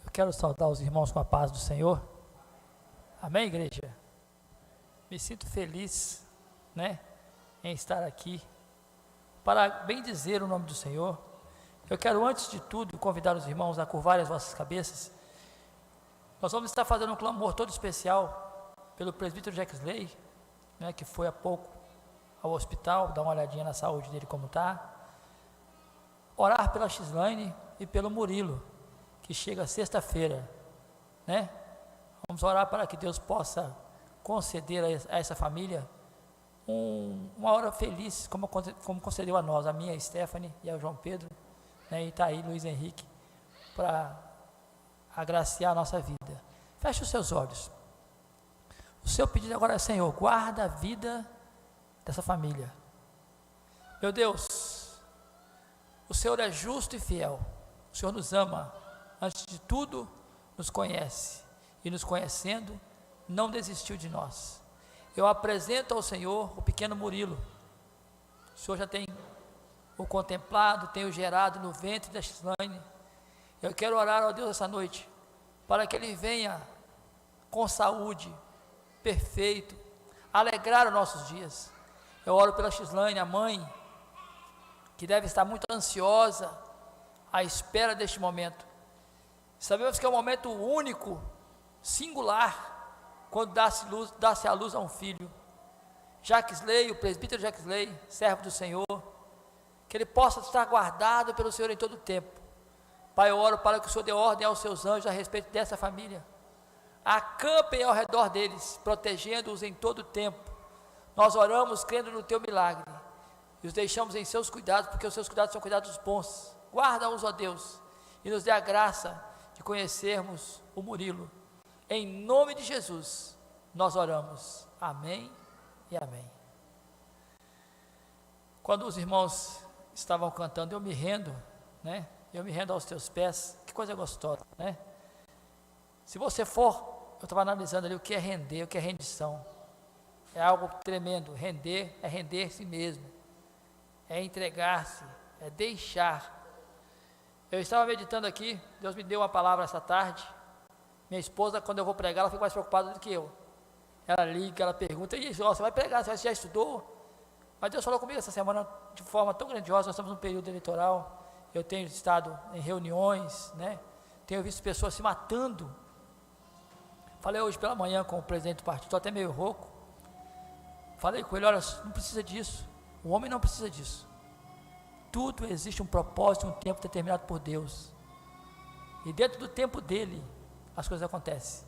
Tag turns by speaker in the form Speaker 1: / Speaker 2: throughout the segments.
Speaker 1: Eu quero saudar os irmãos com a paz do Senhor. Amém, igreja? Me sinto feliz, né, em estar aqui para bendizer o nome do Senhor. Eu quero, antes de tudo, convidar os irmãos a curvarem as vossas cabeças. Nós vamos estar fazendo um clamor todo especial pelo presbítero Jacksley, né, que foi há pouco ao hospital, dar uma olhadinha na saúde dele como está. Orar pela Xlaine e pelo Murilo, que chega sexta-feira, né? Vamos orar para que Deus possa conceder a essa família uma hora feliz, como concedeu a nós, a minha, a Stephanie e ao João Pedro, né? E está aí Luiz Henrique, para agraciar a nossa vida. Feche os seus olhos. O seu pedido agora é: Senhor, guarda a vida dessa família. Meu Deus, o Senhor é justo e fiel, o Senhor nos ama, antes de tudo nos conhece, e nos conhecendo, não desistiu de nós. Eu apresento ao Senhor o pequeno Murilo. O Senhor já tem o contemplado, tem o gerado no ventre da Xlaine. Eu quero orar a Deus essa noite, para que ele venha com saúde, perfeito, alegrar os nossos dias. Eu oro pela Xlaine, a mãe, que deve estar muito ansiosa, à espera deste momento. Sabemos que é um momento único, singular, quando dá-se à luz a um filho. Jacksley, o presbítero Jacksley, servo do Senhor, que ele possa estar guardado pelo Senhor em todo o tempo. Pai, eu oro para que o Senhor dê ordem aos seus anjos a respeito dessa família. Acampem ao redor deles, protegendo-os em todo o tempo. Nós oramos crendo no teu milagre e os deixamos em seus cuidados, porque os seus cuidados são cuidados bons. Guarda-os, ó Deus, e nos dê a graça de conhecermos o Murilo. Em nome de Jesus, nós oramos. Amém e amém. Quando os irmãos estavam cantando, eu me rendo, né? Eu me rendo aos teus pés. Que coisa gostosa, né? Se você for, eu estava analisando ali o que é render, o que é rendição. É algo tremendo. Render é render-se mesmo, é entregar-se, é deixar. Eu estava meditando aqui, Deus me deu uma palavra essa tarde. Minha esposa, quando eu vou pregar, ela fica mais preocupada do que eu. Ela liga, ela pergunta: e isso, você vai pregar, você já estudou? Mas Deus falou comigo essa semana de forma tão grandiosa. Nós estamos num período eleitoral, eu tenho estado em reuniões, né? Tenho visto pessoas se matando. Falei hoje pela manhã com o presidente do partido, estou até meio rouco. Falei com ele: olha, não precisa disso, o homem não precisa disso. Tudo existe um propósito, um tempo determinado por Deus, e dentro do tempo dele as coisas acontecem,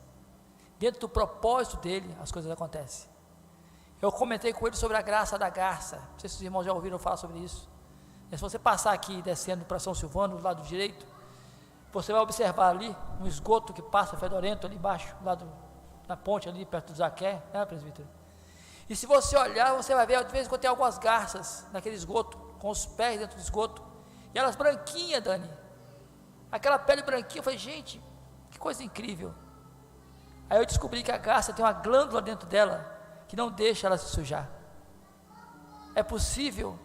Speaker 1: dentro do propósito dele as coisas acontecem. Eu comentei com ele sobre a graça da garça. Não sei se os irmãos já ouviram falar sobre isso. Mas se você passar aqui descendo para São Silvano, do lado direito, você vai observar ali um esgoto que passa fedorento ali embaixo, lá na ponte ali perto do Zaqué, né, presbítero? E se você olhar, você vai ver, de vez em quando tem algumas garças naquele esgoto, com os pés dentro do esgoto, e elas branquinhas, Dani, aquela pele branquinha. Eu falei: gente, que coisa incrível. Aí eu descobri que a garça tem uma glândula dentro dela, que não deixa ela se sujar. É possível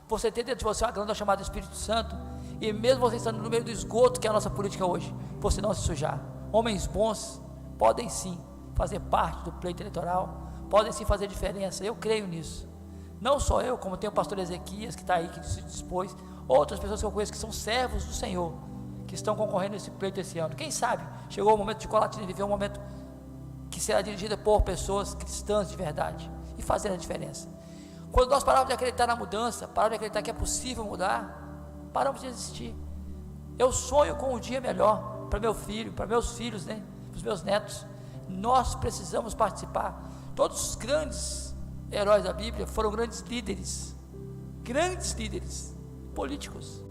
Speaker 1: você ter dentro de você uma glândula chamada Espírito Santo, e mesmo você estando no meio do esgoto, que é a nossa política hoje, você não se sujar. Homens bons podem sim fazer parte do pleito eleitoral, podem sim fazer diferença. Eu creio nisso. Não só eu, como tem o pastor Ezequias, que está aí, que se dispôs, outras pessoas que eu conheço que são servos do Senhor, que estão concorrendo nesse pleito esse ano. Quem sabe chegou o momento de Colatina viver um momento que será dirigida por pessoas cristãs de verdade e fazer a diferença. Quando nós paramos de acreditar na mudança, paramos de acreditar que é possível mudar, paramos de existir. Eu sonho com um dia melhor para meu filho, para meus filhos, né, para os meus netos. Nós precisamos participar. Todos os grandes heróis da Bíblia foram grandes líderes políticos,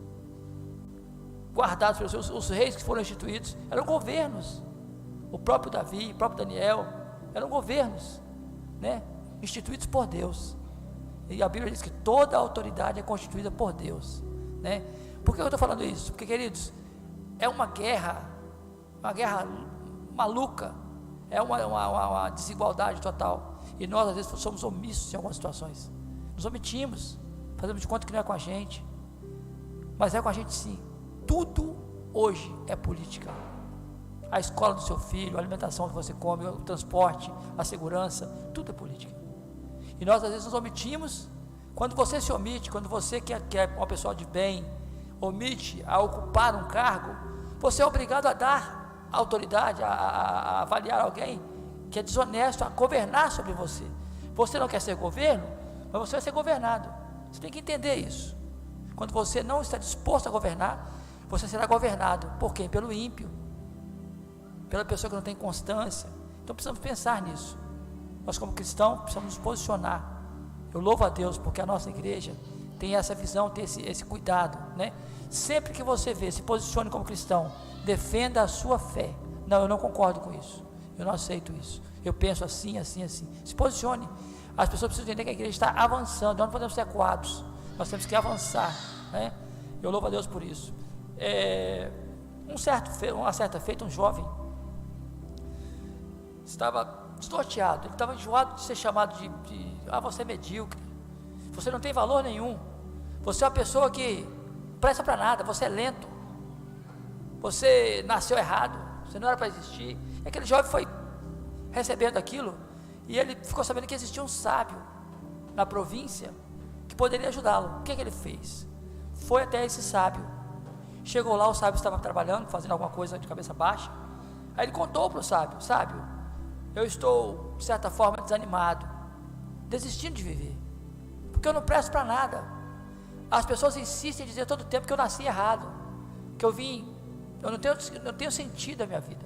Speaker 1: guardados pelos os reis que foram instituídos, eram governos. O próprio Davi, o próprio Daniel, eram governos, né, instituídos por Deus. E a Bíblia diz que toda a autoridade é constituída por Deus, né? Por que eu estou falando isso? Porque, queridos, é uma guerra maluca, é uma desigualdade total. E nós às vezes somos omissos em algumas situações, nos omitimos, fazemos de conta que não é com a gente, mas é com a gente sim. Tudo hoje é política, a escola do seu filho, a alimentação que você come, o transporte, a segurança, tudo é política. E nós às vezes nos omitimos. Quando você se omite, quando você que é uma pessoa de bem, omite a ocupar um cargo, você é obrigado a dar autoridade, a avaliar alguém que é desonesto, a governar sobre você. Você não quer ser governo, mas você vai ser governado. Você tem que entender isso. Quando você não está disposto a governar, você será governado. Por quê? Pelo ímpio, pela pessoa que não tem constância. Então precisamos pensar nisso. Nós como cristãos precisamos nos posicionar. Eu louvo a Deus porque a nossa igreja tem essa visão, tem esse cuidado, né? Sempre que você vê, se posicione como cristão, defenda a sua fé. Não, eu não concordo com isso, eu não aceito isso, eu penso assim, assim, assim. Se posicione. As pessoas precisam entender que a igreja está avançando, nós não podemos ser coados, nós temos que avançar, né? Eu louvo a Deus por isso. Uma certa feita, um jovem estava desnorteado, ele estava enjoado de ser chamado você é medíocre, você não tem valor nenhum, você é uma pessoa que não presta para nada, você é lento, você nasceu errado, você não era para existir. E aquele jovem foi recebendo aquilo, e ele ficou sabendo que existia um sábio na província que poderia ajudá-lo. O que ele fez? Foi até esse sábio. Chegou lá, o sábio estava trabalhando, fazendo alguma coisa de cabeça baixa. Aí ele contou para o sábio: sábio, eu estou de certa forma desanimado, desistindo de viver, porque eu não presto para nada. As pessoas insistem em dizer todo o tempo que eu nasci errado, que eu não tenho sentido na minha vida.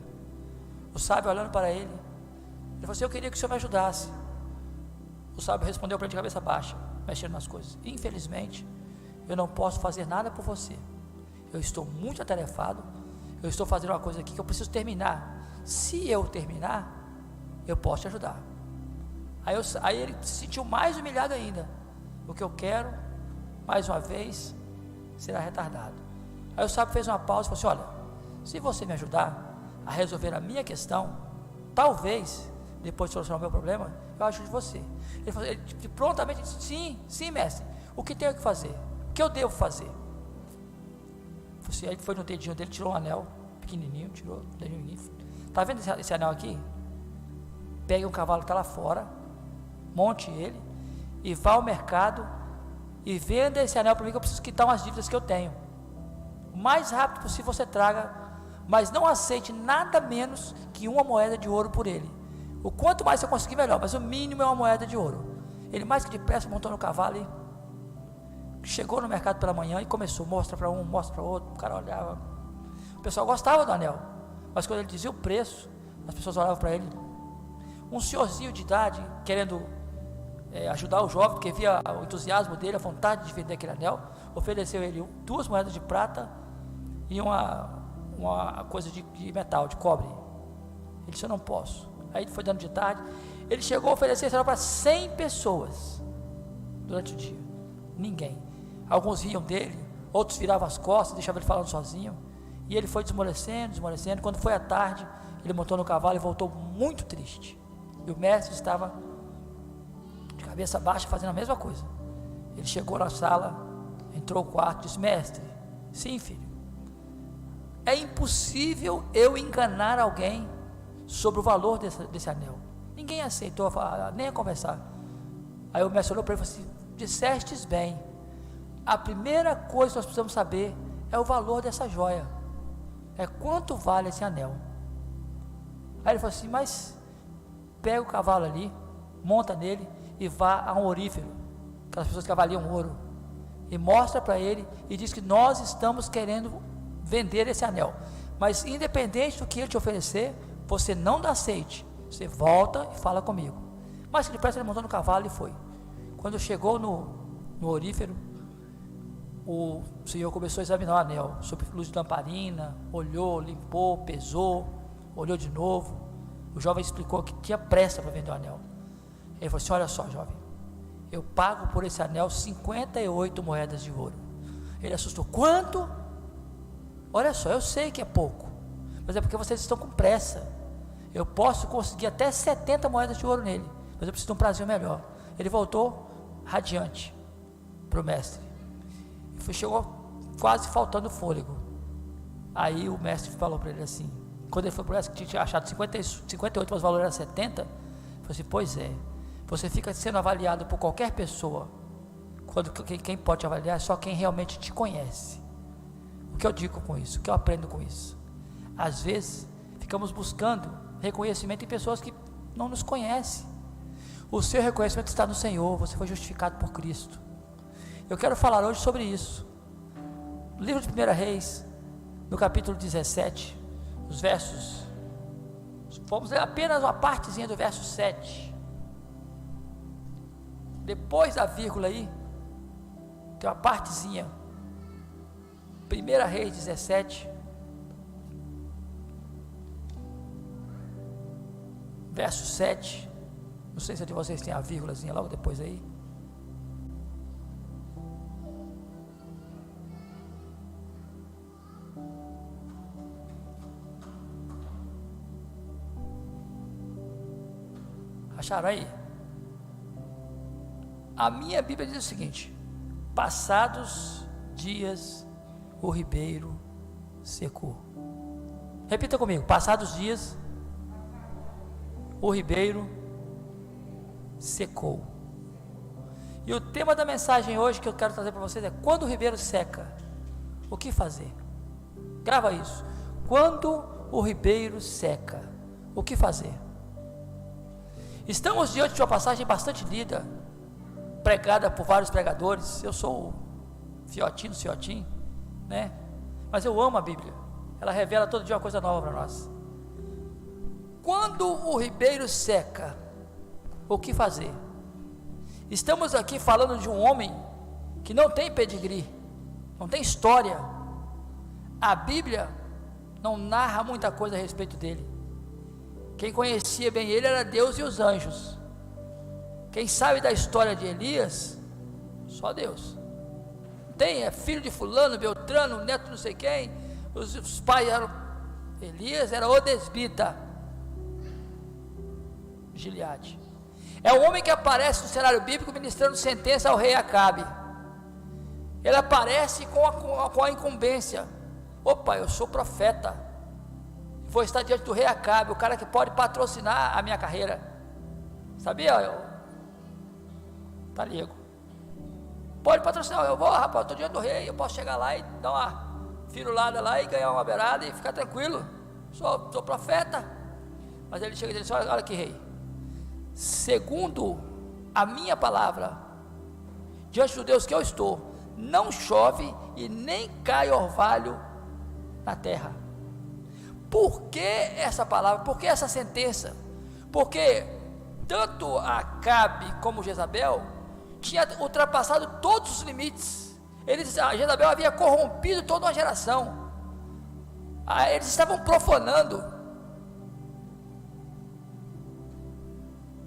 Speaker 1: O sábio, olhando para ele falou assim: eu queria que o senhor me ajudasse. O sábio respondeu para ele de cabeça baixa, mexendo nas coisas: infelizmente eu não posso fazer nada por você, eu estou muito atarefado, eu estou fazendo uma coisa aqui que eu preciso terminar. Se eu terminar, eu posso te ajudar. Aí ele se sentiu mais humilhado ainda. O que eu quero, mais uma vez, será retardado. Aí o sábio fez uma pausa e falou assim: olha, se você me ajudar a resolver a minha questão, talvez, depois de solucionar o meu problema, eu ajude você. Ele prontamente disse: sim mestre, o que tenho que fazer? O que eu devo fazer? Aí ele foi no dedinho dele, tirou um anel pequenininho, tirou o dedinho. Está vendo esse anel aqui? Pegue um cavalo que está lá fora, monte ele e vá ao mercado e venda esse anel para mim, que eu preciso quitar umas dívidas que eu tenho. O mais rápido possível você traga, mas não aceite nada menos que uma moeda de ouro por ele. O quanto mais você conseguir, melhor, mas o mínimo é uma moeda de ouro. Ele mais que depressa montou no cavalo e chegou no mercado pela manhã e começou, mostra para um, mostra para outro. O cara olhava, o pessoal gostava do anel, mas quando ele dizia o preço, as pessoas olhavam para ele. Um senhorzinho de idade, querendo ajudar o jovem, porque via o entusiasmo dele, a vontade de vender aquele anel, ofereceu ele 2 moedas de prata e uma coisa de metal, de cobre. Ele disse: eu não posso. Aí ele foi dando de tarde, ele chegou a oferecer esse anel para 100 pessoas durante o dia. Ninguém. Alguns riam dele, outros viravam as costas, deixavam ele falando sozinho, e ele foi desmolecendo. Quando foi à tarde, ele montou no cavalo e voltou muito triste, e o mestre estava de cabeça baixa fazendo a mesma coisa. Ele chegou na sala, entrou no quarto, disse: mestre, sim filho, é impossível eu enganar alguém sobre o valor desse anel. Ninguém aceitou nem a conversar. Aí o mestre olhou para ele e falou assim: dissestes bem, a primeira coisa que nós precisamos saber é o valor dessa joia, é quanto vale esse anel. Aí ele falou assim: mas pega o cavalo ali, monta nele e vá a um orífero, aquelas pessoas que avaliam ouro, e mostra para ele e diz que nós estamos querendo vender esse anel, mas independente do que ele te oferecer, você não dá aceite, você volta e fala comigo. Mas que depressa ele montou no cavalo e foi. Quando chegou no orífero, o senhor começou a examinar o anel, sob luz de lamparina, olhou, limpou, pesou, olhou de novo. O jovem explicou que tinha pressa para vender o anel. Ele falou assim: olha só, jovem, eu pago por esse anel 58 moedas de ouro. Ele assustou: quanto? Olha só, eu sei que é pouco, mas é porque vocês estão com pressa. Eu posso conseguir até 70 moedas de ouro nele, mas eu preciso de um prazer melhor. Ele voltou radiante para o mestre, chegou quase faltando fôlego. Aí o mestre falou para ele assim: quando ele foi por essa, que tinha achado 58, mas o valor era 70, eu falei assim, pois é, você fica sendo avaliado por qualquer pessoa, quando quem pode te avaliar é só quem realmente te conhece. O que eu digo com isso? O que eu aprendo com isso? Às vezes, ficamos buscando reconhecimento em pessoas que não nos conhecem. O seu reconhecimento está no Senhor, você foi justificado por Cristo. Eu quero falar hoje sobre isso. No livro de 1 Reis, no capítulo 17, os versos, vamos ler apenas uma partezinha do verso 7. Depois da vírgula aí, tem uma partezinha. 1 Reis 17, verso 7. Não sei se a de vocês tem a vírgulazinha logo depois aí. Acharam aí? A minha Bíblia diz o seguinte: passados dias o ribeiro secou. Repita comigo: passados dias o ribeiro secou. E o tema da mensagem hoje que eu quero trazer para vocês é: quando o ribeiro seca, o que fazer? Grava isso. Quando o ribeiro seca, o que fazer? Estamos diante de uma passagem bastante lida, pregada por vários pregadores. Eu sou o fiotinho, né? Mas eu amo a Bíblia. Ela revela todo dia uma coisa nova para nós. Quando o ribeiro seca, o que fazer? Estamos aqui falando de um homem que não tem pedigree, não tem história. A Bíblia não narra muita coisa a respeito dele. Quem conhecia bem ele era Deus e os anjos. Quem sabe da história de Elias? Só Deus. Tem, é filho de fulano, Beltrano, neto de não sei quem. Os pais eram, Elias era Odesbita, Gileade. É um homem que aparece no cenário bíblico ministrando sentença ao rei Acabe. Ele aparece com a incumbência: opa, eu sou profeta, vou estar diante do rei Acabe, o cara que pode patrocinar a minha carreira. Sabia? Talego. Pode patrocinar, eu vou, rapaz, eu estou diante do rei, eu posso chegar lá e dar uma firulada lá e ganhar uma beirada e ficar tranquilo. Sou profeta. Mas ele chega e diz: olha aqui, rei, segundo a minha palavra, diante do Deus que eu estou, não chove e nem cai orvalho na terra. Por que essa palavra? Por que essa sentença? Porque tanto Acabe como Jezabel tinha ultrapassado todos os limites. A Jezabel havia corrompido toda uma geração. Eles estavam profanando.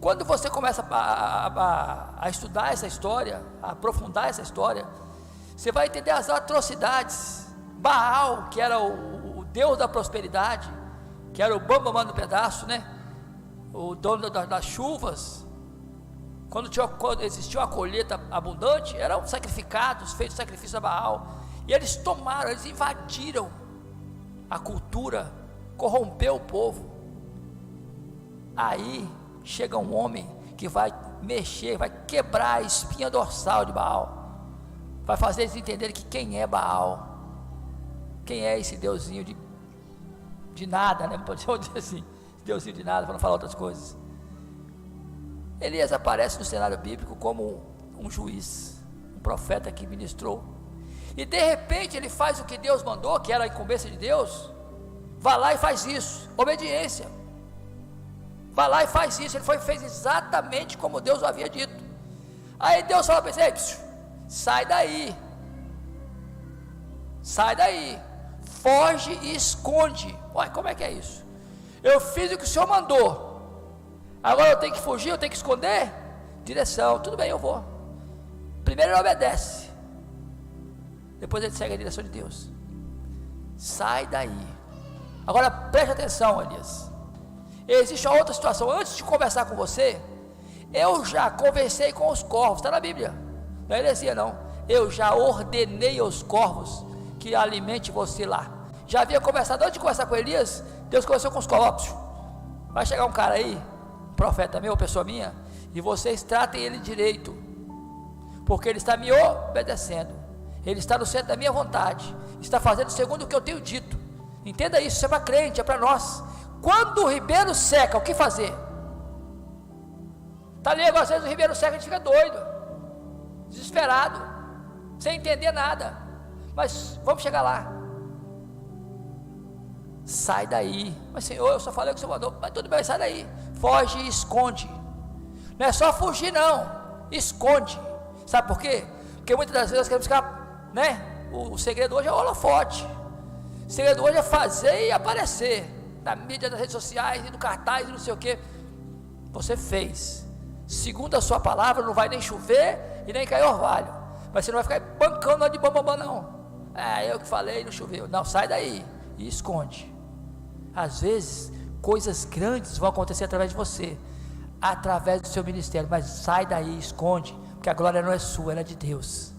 Speaker 1: Quando você começa a estudar essa história, a aprofundar essa história, você vai entender as atrocidades. Baal, que era o Deus da prosperidade, que era o bambamã do pedaço, né? O dono das chuvas. Quando existia uma colheita abundante, eram sacrificados, feitos sacrifícios a Baal. E eles tomaram, eles invadiram a cultura, corrompeu o povo. Aí chega um homem que vai mexer, vai quebrar a espinha dorsal de Baal, vai fazer eles entenderem que quem é Baal, quem é esse deusinho de nada, né? Pode dizer assim, deusinho de nada, para não falar outras coisas. Elias aparece no cenário bíblico como um juiz, um profeta que ministrou, e de repente ele faz o que Deus mandou, que era a incumbência de Deus. Vai lá e faz isso, obediência. Vai lá e faz isso. Ele fez exatamente como Deus o havia dito. Aí Deus fala para ele: sai daí, foge e esconde. Olha, como é que é isso? Eu fiz o que o Senhor mandou, agora eu tenho que fugir, eu tenho que esconder? Direção, tudo bem, eu vou. Primeiro ele obedece, depois ele segue a direção de Deus. Sai daí. Agora preste atenção, Elias. Existe uma outra situação. Antes de conversar com você, eu já conversei com os corvos. Está na Bíblia, não é heresia não. Eu já ordenei aos corvos que alimente você lá. Já havia conversado. Antes de conversar com Elias, Deus conversou com os corvos. Vai chegar um cara aí, um profeta meu, pessoa minha, e vocês tratem ele direito, porque ele está me obedecendo, ele está no centro da minha vontade, está fazendo segundo o que eu tenho dito. Entenda isso, isso é para crente, é para nós. Quando o ribeiro seca, o que fazer? Está ali, às vezes o ribeiro seca, a gente fica doido, desesperado, sem entender nada, mas vamos chegar lá. Sai daí. Mas Senhor, eu só falei o que o Senhor mandou. Mas tudo bem, sai daí. Foge e esconde. Não é só fugir não, esconde. Sabe por quê? Porque muitas das vezes nós queremos ficar, né? O segredo hoje é o holofote. O segredo hoje é fazer e aparecer na mídia, nas redes sociais, e no cartaz, e não sei o que. Você fez. Segundo a sua palavra, não vai nem chover e nem cair orvalho. Mas você não vai ficar bancando de bambambam não. Eu que falei, não choveu. Não, sai daí e esconde. Às vezes, coisas grandes vão acontecer através de você, através do seu ministério, mas sai daí, esconde, porque a glória não é sua, ela é de Deus.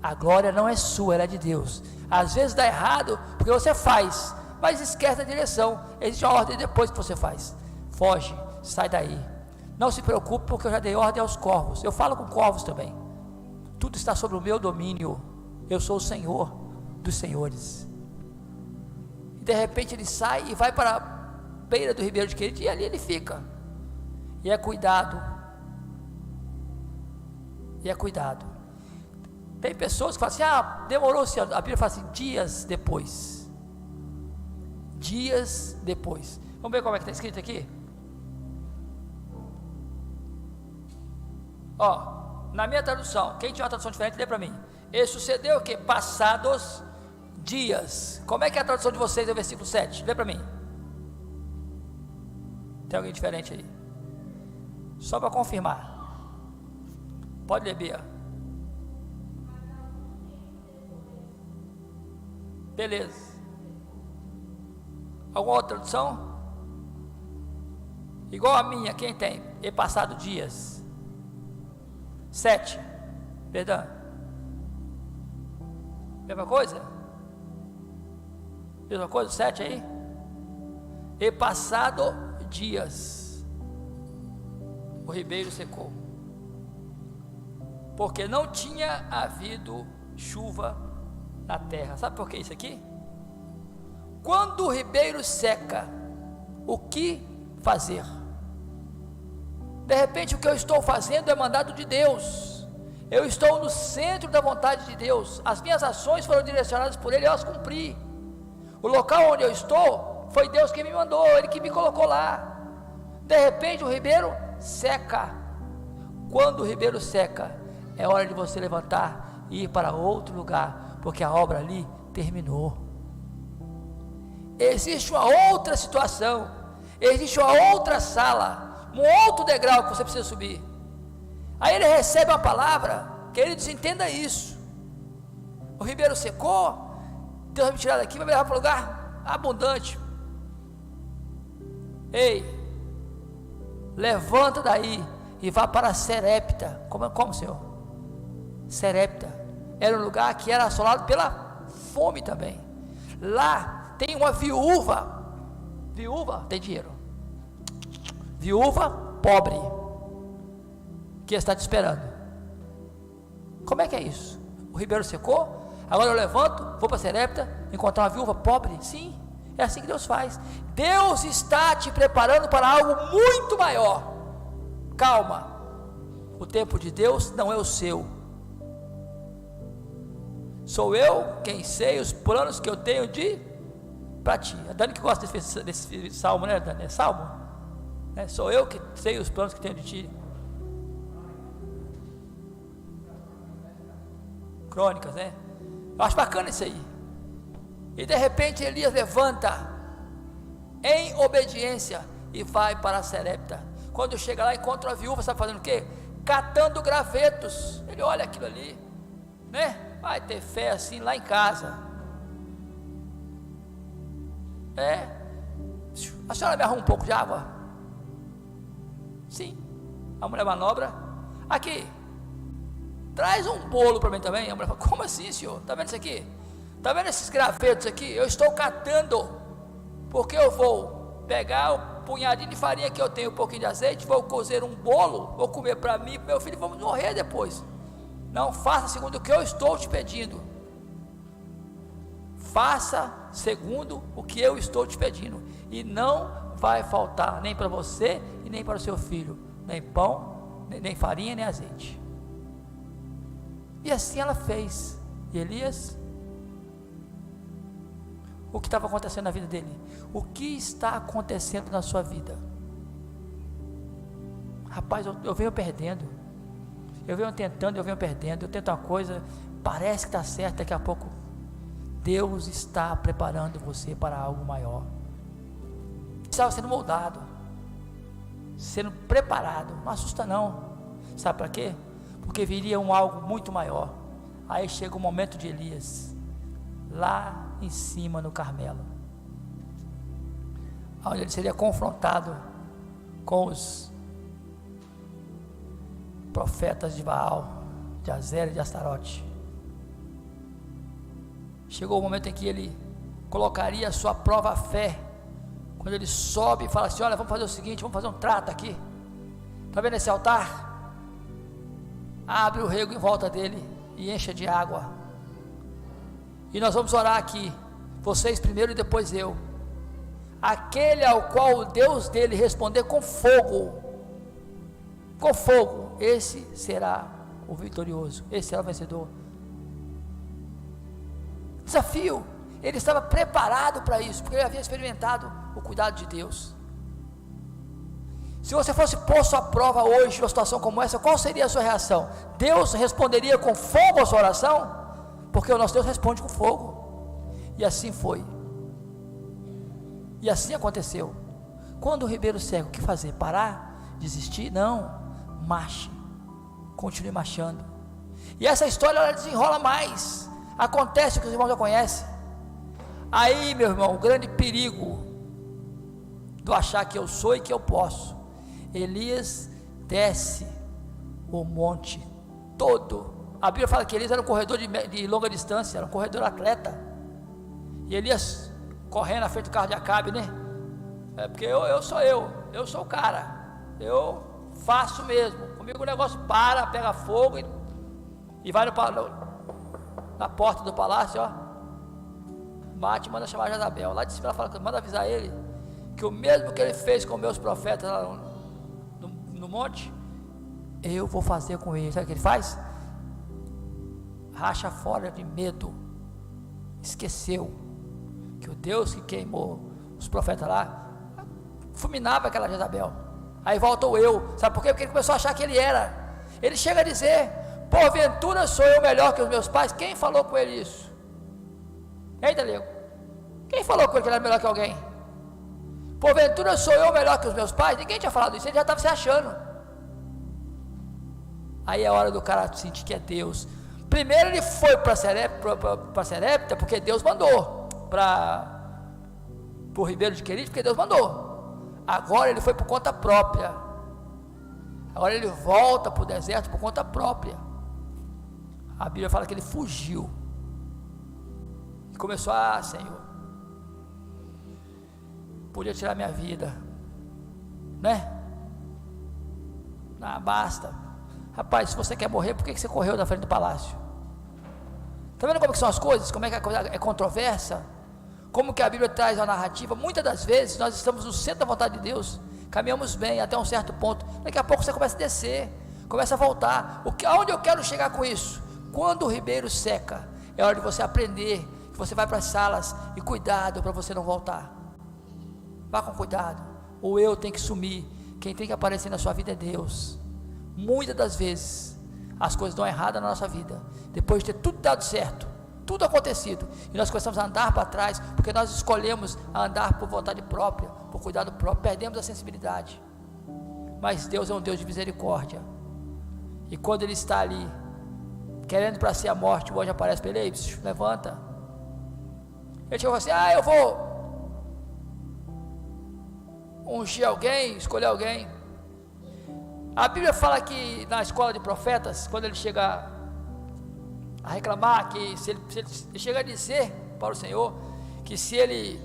Speaker 1: A glória não é sua, ela é de Deus. Às vezes dá errado, porque você faz, mas esquece da direção. Existe uma ordem depois que você faz. Foge, sai daí. Não se preocupe, porque eu já dei ordem aos corvos. Eu falo com corvos também. Tudo está sob o meu domínio. Eu sou o Senhor dos senhores. De repente ele sai e vai para a beira do ribeiro de Querite, e ali ele fica. E é cuidado. E é cuidado. Tem pessoas que falam assim: demorou-se. A Bíblia fala assim: dias depois. Dias depois. Vamos ver como é que está escrito aqui? Na minha tradução, quem tinha uma tradução diferente, lê para mim. E sucedeu o que? Passados dias. Como é que é a tradução de vocês é o versículo 7? Lê para mim. Tem alguém diferente aí? Só para confirmar. Pode ler, Bia. Beleza. Alguma outra tradução? Igual a minha, quem tem? E passado dias. 7. Perdão. Mesma coisa? Mesma coisa, 7 aí? E passado dias, o ribeiro secou, porque não tinha havido chuva na terra. Sabe por que isso aqui? Quando o ribeiro seca, o que fazer? De repente o que eu estou fazendo é mandado de Deus. Eu estou no centro da vontade de Deus. As minhas ações foram direcionadas por Ele, eu as cumpri. O local onde eu estou, foi Deus que me mandou, Ele que me colocou lá. De repente o ribeiro seca. Quando o ribeiro seca, é hora de você levantar e ir para outro lugar, porque a obra ali terminou. Existe uma outra situação, existe uma outra sala, um outro degrau que você precisa subir. Aí ele recebe uma palavra, queridos, entenda isso. O ribeiro secou, Deus vai me tirar daqui, vai me levar para um lugar abundante. Ei, levanta daí e vá para Serepta. Como, Senhor? Serepta era um lugar que era assolado pela fome também. Lá tem uma viúva. Viúva tem dinheiro. Viúva pobre, que está te esperando. Como é que é isso? O ribeiro secou, agora eu levanto, vou para Serepta, encontrar uma viúva pobre? Sim, é assim que Deus faz. Deus está te preparando para algo muito maior. Calma, o tempo de Deus não é o seu. Sou eu quem sei os planos que eu tenho para ti. A Dani que gosta desse salmo, né, Dani? É salmo? Sou eu que sei os planos que tenho de ti. Crônicas, né? Eu acho bacana isso aí. E de repente Elias levanta em obediência e vai para Serepta. Quando chega lá, encontra a viúva, sabe fazendo o quê? Catando gravetos. Ele olha aquilo ali, né? Vai ter fé assim lá em casa. A senhora me arruma um pouco de água? Sim. A mulher manobra. Aqui, traz um bolo para mim também. A mulher fala: como assim, senhor? Está vendo isso aqui? Está vendo esses gravetos aqui? Eu estou catando porque eu vou pegar o punhadinho de farinha que eu tenho, um pouquinho de azeite, vou cozer um bolo, vou comer para mim e para meu filho, vamos morrer depois. Não, faça segundo o que eu estou te pedindo. Faça segundo o que eu estou te pedindo, e não vai faltar nem para você e nem para o seu filho, nem pão, nem farinha, nem azeite. E assim ela fez. E Elias, o que estava acontecendo na vida dele? O que está acontecendo na sua vida? Rapaz, eu venho perdendo, eu venho tentando, eu venho perdendo, eu tento uma coisa, parece que está certo, daqui a pouco Deus está preparando você para algo maior. Estava sendo moldado, sendo preparado. Não assusta não. Sabe para quê? Porque viria algo muito maior. Aí chega o momento de Elias, lá em cima no Carmelo, onde ele seria confrontado com os profetas de Baal, de Azera e de Astarote. Chegou o momento em que ele colocaria a sua prova à fé, quando ele sobe e fala assim: olha, vamos fazer o seguinte, vamos fazer um trato aqui, está vendo esse altar? Abre o rego em volta dele e encha de água, e nós vamos orar aqui, vocês primeiro e depois eu. Aquele ao qual o Deus dele responder com fogo, esse será o vitorioso, esse será o vencedor. Desafio. Ele estava preparado para isso, porque ele havia experimentado o cuidado de Deus. Se você fosse posto à prova hoje, numa situação como essa, qual seria a sua reação? Deus responderia com fogo a sua oração? Porque o nosso Deus responde com fogo. E assim foi. E assim aconteceu. Quando o ribeiro seca, o que fazer? Parar? Desistir? Não. Marche. Continue marchando. E essa história ela desenrola mais. Acontece o que os irmãos já conhecem. Aí, meu irmão, o grande perigo do achar que eu sou e que eu posso. Elias desce o monte todo. A Bíblia fala que Elias era um corredor de longa distância, era um corredor atleta. E Elias correndo na frente do carro de Acabe, né? É porque eu sou o cara. Eu faço mesmo. Comigo o negócio pega fogo e vai na porta do palácio, ó. Bate e manda chamar Jezabel. Lá de cima ela fala, manda avisar ele que o mesmo que ele fez com meus profetas lá no monte, eu vou fazer com ele. Sabe o que ele faz? Racha fora de medo. Esqueceu que o Deus que queimou os profetas lá fulminava aquela Jezabel. Aí voltou eu. Sabe por quê? Porque ele começou a achar que ele era. Ele chega a dizer: porventura sou eu melhor que os meus pais? Quem falou com ele isso? Eita, Lego, quem falou com ele que ele era melhor que alguém? Porventura sou eu melhor que os meus pais? Ninguém tinha falado isso, ele já estava se achando. Aí é hora do cara sentir que é Deus. Primeiro ele foi para Serepta, porque Deus mandou, para o Ribeiro de Querite, porque Deus mandou. Agora ele foi por conta própria. Agora ele volta para o deserto por conta própria. A Bíblia fala que ele fugiu. Começou: Senhor, podia tirar minha vida, né? Basta. Rapaz, se você quer morrer, por que você correu da frente do palácio? Está vendo como que são as coisas? Como é que a coisa é controversa? Como que a Bíblia traz a narrativa? Muitas das vezes nós estamos no centro da vontade de Deus, caminhamos bem até um certo ponto, daqui a pouco você começa a descer, começa a voltar. Aonde eu quero chegar com isso? Quando o ribeiro seca, é hora de você aprender. Você vai para as salas e cuidado para você não voltar. Vá com cuidado. O eu tem que sumir. Quem tem que aparecer na sua vida é Deus. Muitas das vezes as coisas dão errado na nossa vida, depois de ter tudo dado certo, tudo acontecido, e nós começamos a andar para trás, porque nós escolhemos andar por vontade própria, por cuidado próprio, perdemos a sensibilidade. Mas Deus é um Deus de misericórdia, e quando Ele está ali querendo para si a morte, o anjo aparece para ele: ei, levanta. Ele chegou assim: eu vou ungir alguém, escolher alguém. A Bíblia fala que na escola de profetas, quando ele chega a reclamar, que se ele chega a dizer para o Senhor que se ele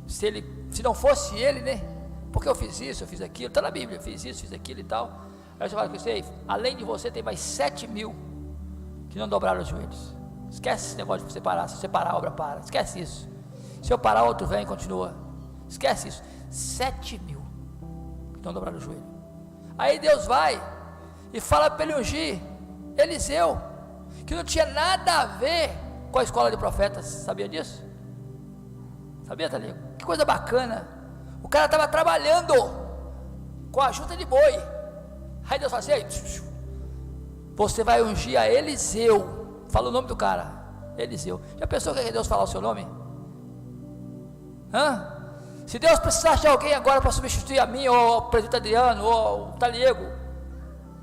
Speaker 1: se não fosse ele, né? Porque eu fiz isso, eu fiz aquilo, está na Bíblia, eu fiz isso, fiz aquilo e tal. Aí você fala com você, além de você, tem mais 7.000 que não dobraram os joelhos. Esquece esse negócio de você parar. Se você parar, a obra para. Esquece isso. Se eu parar, outro vem e continua. Esquece isso. 7.000 que não dobraram o joelho. Aí Deus vai e fala para ele ungir Eliseu, que não tinha nada a ver com a escola de profetas. Sabia disso? Sabia, Taligo? Que coisa bacana. O cara estava trabalhando com a junta de boi. Aí Deus fala assim, você vai ungir a Eliseu. Fala o nome do cara, Eliseu. Já pensou que Deus falar o seu nome? Se Deus precisasse de alguém agora para substituir a mim, ou o presbítero Adriano, ou o Taliego,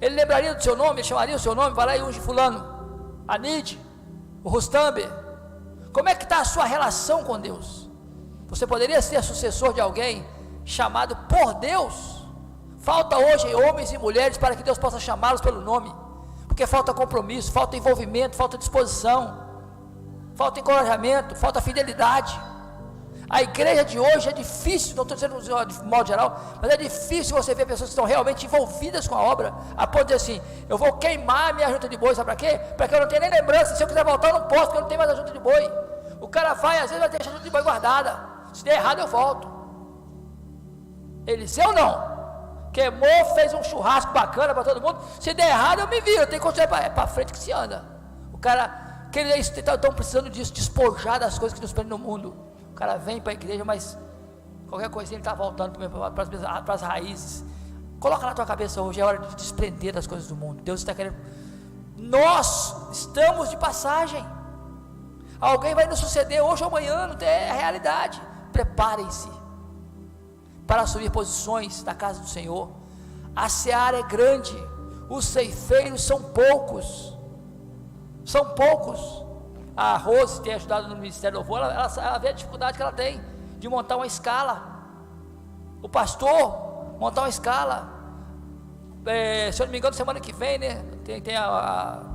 Speaker 1: ele lembraria do seu nome, ele chamaria o seu nome, vai lá e unge fulano, a Nide, o Rustambe. Como é que está a sua relação com Deus? Você poderia ser sucessor de alguém chamado por Deus? Falta hoje homens e mulheres para que Deus possa chamá-los pelo nome, porque falta compromisso, falta envolvimento, falta disposição, falta encorajamento, falta fidelidade. A igreja de hoje é difícil, não estou dizendo de modo geral, mas é difícil você ver pessoas que estão realmente envolvidas com a obra, a ponto de dizer assim, eu vou queimar a minha junta de boi, sabe para quê? Para que eu não tenha nem lembrança, se eu quiser voltar eu não posso, porque eu não tenho mais a junta de boi. O cara vai, às vezes vai deixar a junta de boi guardada, se der errado eu volto. Eliseu não, queimou, fez um churrasco bacana para todo mundo, se der errado eu me viro, eu tenho que continuar para frente que se anda. O cara, que eles estão precisando disso, despojar das coisas que nos prendem no mundo. O cara vem para a igreja, mas qualquer coisinha ele está voltando para as raízes. Coloca na tua cabeça hoje, é hora de desprender das coisas do mundo. Deus está querendo, nós estamos de passagem, alguém vai nos suceder hoje ou amanhã, não tem, é a realidade. Preparem-se para assumir posições na casa do Senhor. A seara é grande, os ceifeiros são poucos. A Rose tem ajudado no Ministério do Louvor, ela vê a dificuldade que ela tem de montar uma escala. O pastor montar uma escala. Se eu não me engano, semana que vem, né? Tem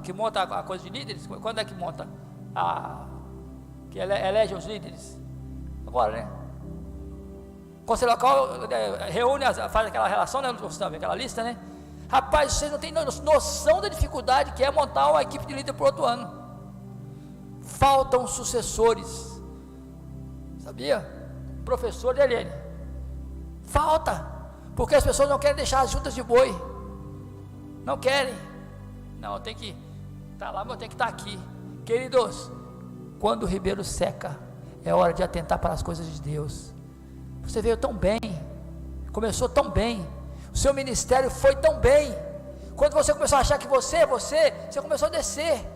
Speaker 1: que monta a coisa de líderes. Quando é que monta? Que elege os líderes? Agora, né? O conselho local reúne, faz aquela relação, né? Aquela lista, né? Rapaz, vocês não têm noção da dificuldade que é montar uma equipe de líder para o outro ano. Faltam sucessores, sabia? Professor de Helene, falta, porque as pessoas não querem deixar as juntas de boi, não querem, não, eu tenho que estar lá, mas eu tenho que estar aqui. Queridos, quando o ribeiro seca, é hora de atentar para as coisas de Deus. Você veio tão bem, começou tão bem, o seu ministério foi tão bem, quando você começou a achar que você começou a descer.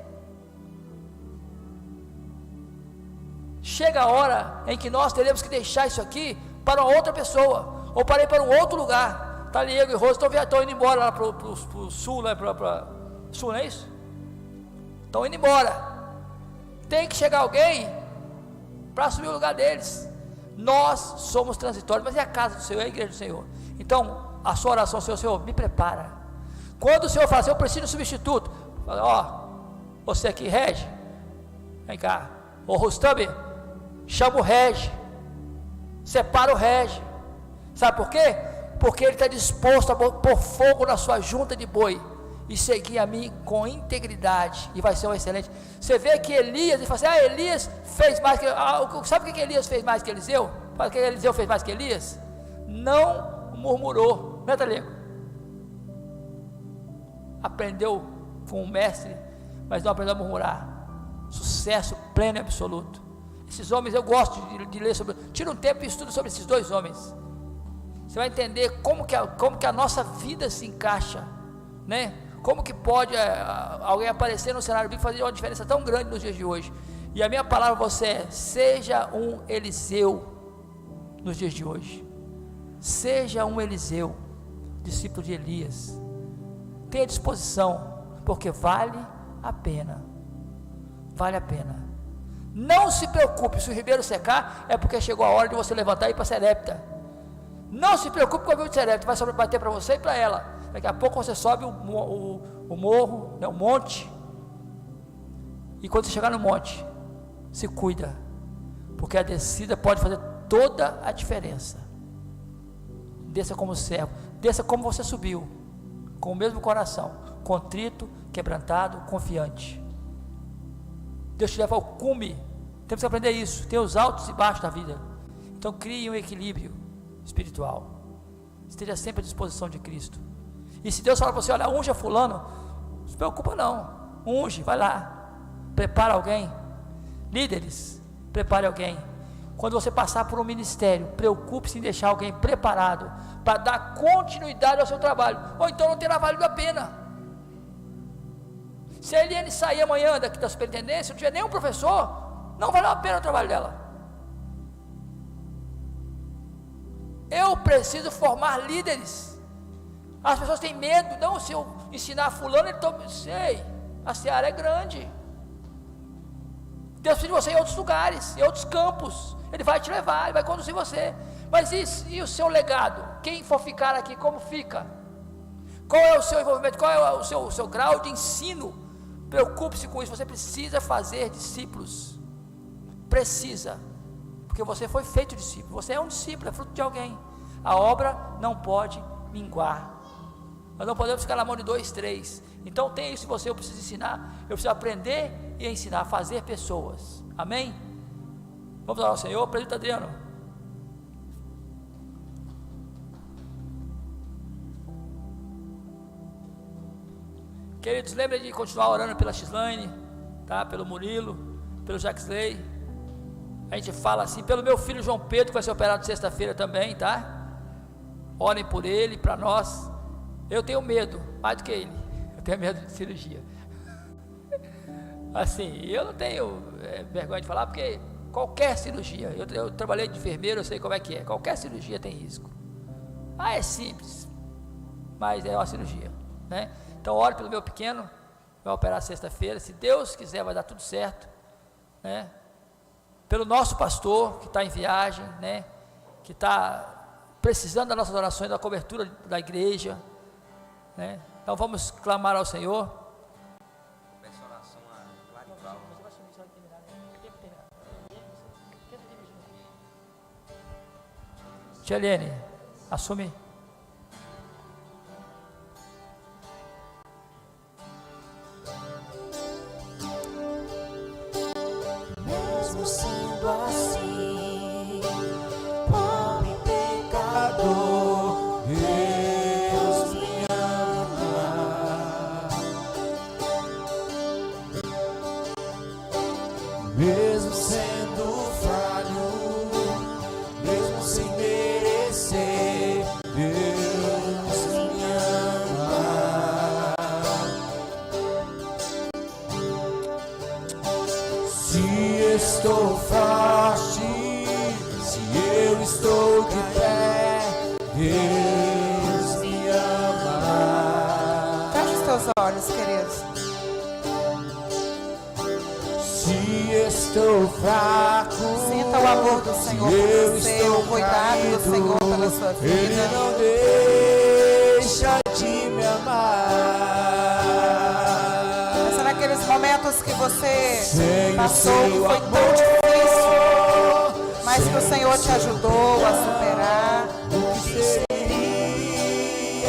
Speaker 1: Chega a hora em que nós teremos que deixar isso aqui para uma outra pessoa, ou para ir para um outro lugar. Taliego e Rose estão indo embora lá para o sul, né? Para sul, não é isso? Estão indo embora. Tem que chegar alguém para assumir o lugar deles. Nós somos transitórios, mas é a casa do Senhor, é a igreja do Senhor. Então, a sua oração, Senhor, me prepara. Quando o Senhor fala assim, eu preciso de um substituto, fala, ó, você aqui rege, vem cá, ô Rustambe, chama o rege, separa o rege. Sabe por quê? Porque ele está disposto a pôr fogo na sua junta de boi e seguir a mim com integridade, e vai ser um excelente. Você vê que Elias, ele fala assim, Elias fez mais que, sabe o que Elias fez mais que Eliseu? Sabe o que Eliseu fez mais que Elias? Não murmurou, não é, Taliego? Aprendeu com um mestre, mas não aprendeu a murmurar. Sucesso pleno e absoluto. Esses homens, eu gosto de ler sobre, tira um tempo e estuda sobre esses dois homens. Você vai entender como que a nossa vida se encaixa, né? Como que pode alguém aparecer no cenário bíblico e fazer uma diferença tão grande nos dias de hoje. E a minha palavra para você é, seja um Eliseu nos dias de hoje. Seja um Eliseu, discípulo de Elias. Tenha disposição, porque vale a pena. Vale a pena. Não se preocupe, se o ribeiro secar, é porque chegou a hora de você levantar e ir para Serepta. Não se preocupe com o rio de Serepta, vai bater para você e para ela. Daqui a pouco você sobe o morro, né, o monte, e quando você chegar no monte, se cuida, porque a descida pode fazer toda a diferença. Desça como servo, desça como você subiu, com o mesmo coração, contrito, quebrantado, confiante. Deus te leva ao cume. Temos que aprender isso. Tem os altos e baixos da vida. Então crie um equilíbrio espiritual. Esteja sempre à disposição de Cristo. E se Deus fala para você, olha, unja fulano, não se preocupa não. Unge, vai lá. Prepara alguém. Líderes, prepare alguém. Quando você passar por um ministério, preocupe-se em deixar alguém preparado para dar continuidade ao seu trabalho. Ou então não terá valido a pena. Se a Eliane sair amanhã daqui da superintendência, não tiver nenhum professor, não valeu a pena o trabalho dela. Eu preciso formar líderes. As pessoas têm medo. Não, se eu ensinar fulano, sei, a seara é grande. Deus precisa de você em outros lugares, em outros campos. Ele vai te levar, Ele vai conduzir você. Mas e o seu legado? Quem for ficar aqui, como fica? Qual é o seu envolvimento? Qual é o seu grau de ensino? Preocupe-se com isso. Você precisa fazer discípulos. Precisa. Porque você foi feito discípulo. Você é um discípulo, é fruto de alguém. A obra não pode minguar. Nós não podemos ficar na mão de 2, 3. Então tem isso em você. Eu preciso ensinar. Eu preciso aprender e ensinar a fazer pessoas. Amém? Vamos orar ao Senhor. Presbítero Adriano. Queridos, lembrem de continuar orando pela Gislaine, tá? Pelo Murilo, pelo Jaxley. A gente fala assim, pelo meu filho João Pedro, que vai ser operado sexta-feira também, tá? Orem por ele, para nós. Eu tenho medo, mais do que ele. Eu tenho medo de cirurgia. Assim, eu não tenho vergonha de falar, porque qualquer cirurgia, eu trabalhei de enfermeiro, eu sei como é que é. Qualquer cirurgia tem risco. É simples, mas é uma cirurgia, né? Então ore pelo meu pequeno, vai operar sexta-feira. Se Deus quiser, vai dar tudo certo, né? Pelo nosso pastor que está em viagem, né? Que está precisando das nossas orações, da cobertura da igreja, né? Então vamos clamar ao Senhor. Tia Helene, assume.
Speaker 2: Mesmo sendo assim, pobre pecador, Deus me ama. Mesmo sendo falho, mesmo sem merecer, Deus me ama. Se estou forte, se eu estou de pé, Deus me ama.
Speaker 3: Feche os teus olhos, queridos.
Speaker 2: Se estou fraco,
Speaker 3: Sinta o amor do Senhor por você, o cuidado do Senhor pela sua vida.
Speaker 2: Ele não deixa de me amar.
Speaker 3: Pensa naqueles momentos que você
Speaker 2: Sem
Speaker 3: passou, que
Speaker 2: seu
Speaker 3: foi tão difícil, mas que o Senhor te ajudou a superar.
Speaker 2: O que seria de mim?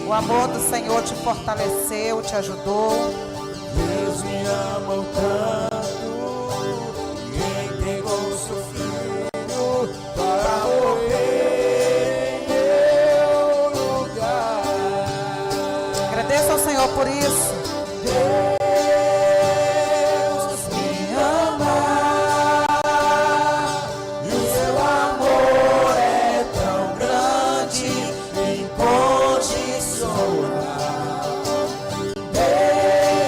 Speaker 3: O amor do Senhor te fortaleceu, te ajudou.
Speaker 2: Deus me ama tanto, e entregou seu filho para morrer em meu lugar.
Speaker 3: Agradeça ao Senhor por isso.
Speaker 2: Deus me ama, e o seu amor é tão grande, incondicional. Deus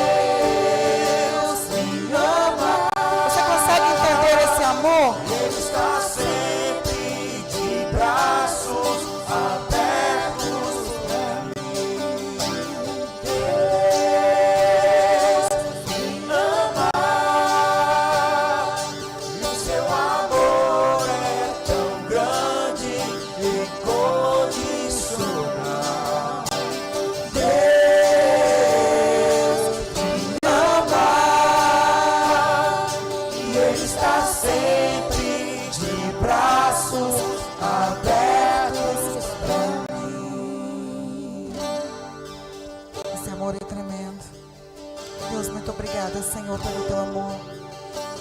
Speaker 3: Muito obrigada, Senhor, pelo teu amor.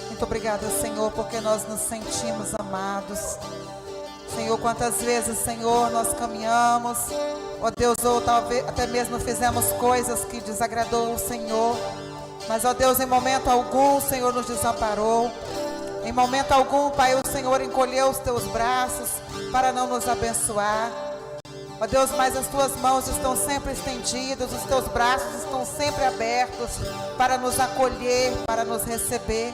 Speaker 3: Muito obrigada, Senhor, porque nós nos sentimos amados. Senhor, quantas vezes, Senhor, nós caminhamos, ó Deus, ou talvez até mesmo fizemos coisas que desagradou o Senhor, mas, ó Deus, em momento algum o Senhor nos desamparou. Em momento algum, Pai, o Senhor encolheu os teus braços para não nos abençoar. Ó Deus, mas as tuas mãos estão sempre estendidas, os teus braços estão sempre abertos para nos acolher, para nos receber.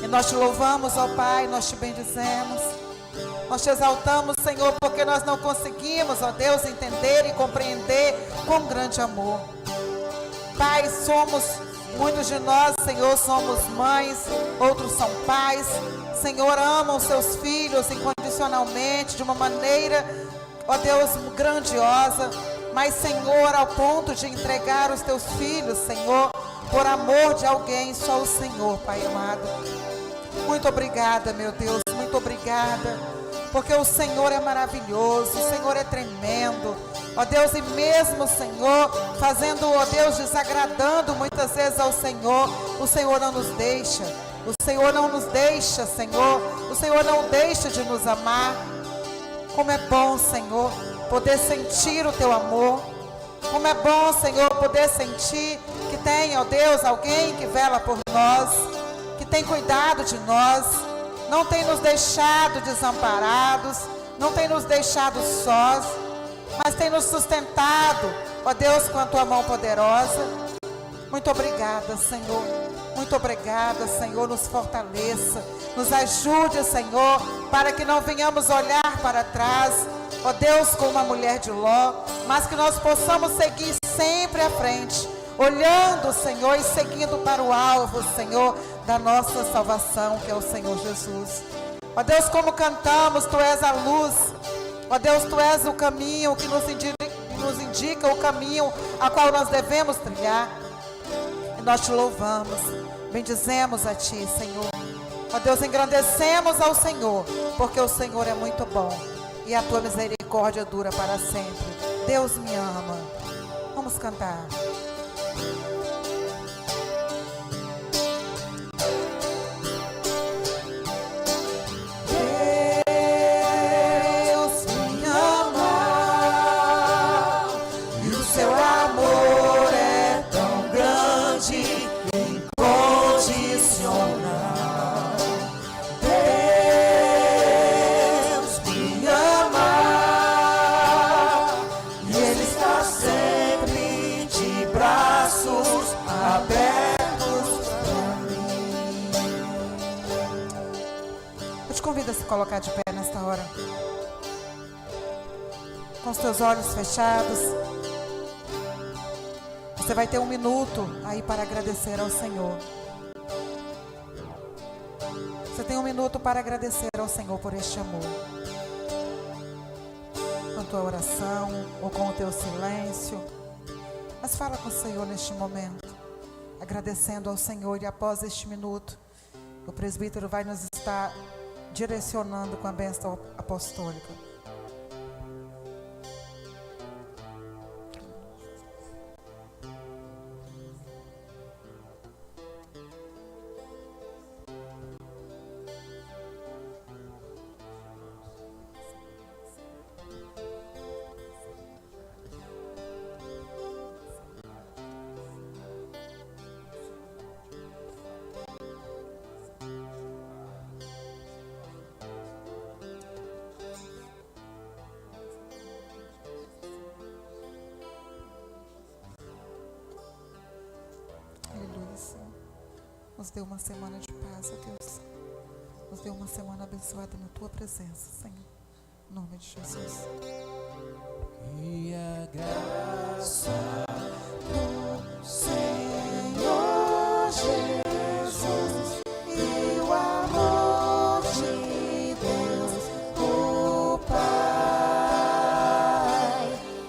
Speaker 3: E nós te louvamos, ó Pai, nós te bendizemos. Nós te exaltamos, Senhor, porque nós não conseguimos, ó Deus, entender e compreender com grande amor. Pai, muitos de nós, Senhor, somos mães, outros são pais. Senhor, amam seus filhos incondicionalmente, de uma maneira, ó Deus, grandiosa. Mas, Senhor, ao ponto de entregar os teus filhos, Senhor, por amor de alguém, só o Senhor, Pai amado. Muito obrigada, meu Deus, muito obrigada, porque o Senhor é maravilhoso, o Senhor é tremendo, ó Deus, e mesmo, Senhor, fazendo, ó Deus, desagradando muitas vezes ao Senhor, o Senhor não nos deixa, o Senhor não nos deixa, Senhor, o Senhor não deixa de nos amar. Como é bom, Senhor, poder sentir o teu amor. Como é bom, Senhor, poder sentir que tem, ó Deus, alguém que vela por nós, que tem cuidado de nós, não tem nos deixado desamparados, não tem nos deixado sós, mas tem nos sustentado, ó Deus, com a tua mão poderosa. Muito obrigada, Senhor. Muito obrigada, Senhor. Nos fortaleça, nos ajude, Senhor, para que não venhamos olhar para trás, ó Deus, como uma mulher de Ló, mas que nós possamos seguir sempre à frente, olhando, Senhor, e seguindo para o alvo, Senhor, da nossa salvação, que é o Senhor Jesus. Ó Deus, como cantamos, Tu és a luz, ó Deus, Tu és o caminho que nos indica o caminho a qual nós devemos trilhar. E nós Te louvamos, bendizemos a Ti, Senhor. Ó Deus, engrandecemos ao Senhor, porque o Senhor é muito bom e a Tua misericórdia dura para sempre. Deus me ama. Vamos cantar. Convida a se colocar de pé nesta hora, com os teus olhos fechados. Você vai ter 1 minuto aí para agradecer ao Senhor. Você tem 1 minuto para agradecer ao Senhor por este amor, com a tua oração ou com o teu silêncio. Mas fala com o Senhor neste momento, agradecendo ao Senhor. E após este minuto, o presbítero vai nos estar direcionando com a bênção apostólica. Nos dê uma semana de paz, ó Deus. Nos dê uma semana abençoada na Tua presença, Senhor. Em nome de Jesus.
Speaker 2: E a graça do Senhor Jesus e o amor de Deus, o Pai,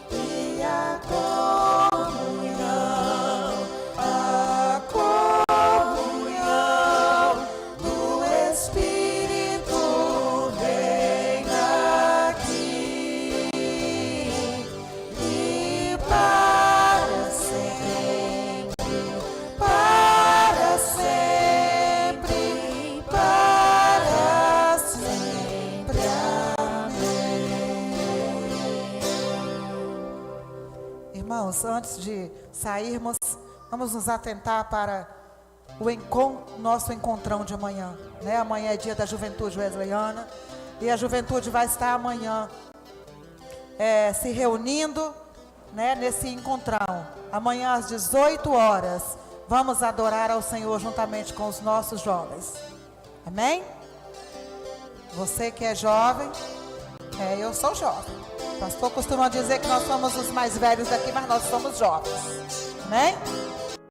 Speaker 2: e a
Speaker 3: vamos, antes de sairmos, vamos nos atentar para nosso encontrão de amanhã, né? Amanhã é dia da juventude wesleyana, e a juventude vai estar amanhã se reunindo, né, nesse encontrão. Amanhã às 18 horas, vamos adorar ao Senhor juntamente com os nossos jovens. Amém? Você que é jovem, eu sou jovem. O pastor costuma dizer que nós somos os mais velhos daqui, mas nós somos jovens. Amém?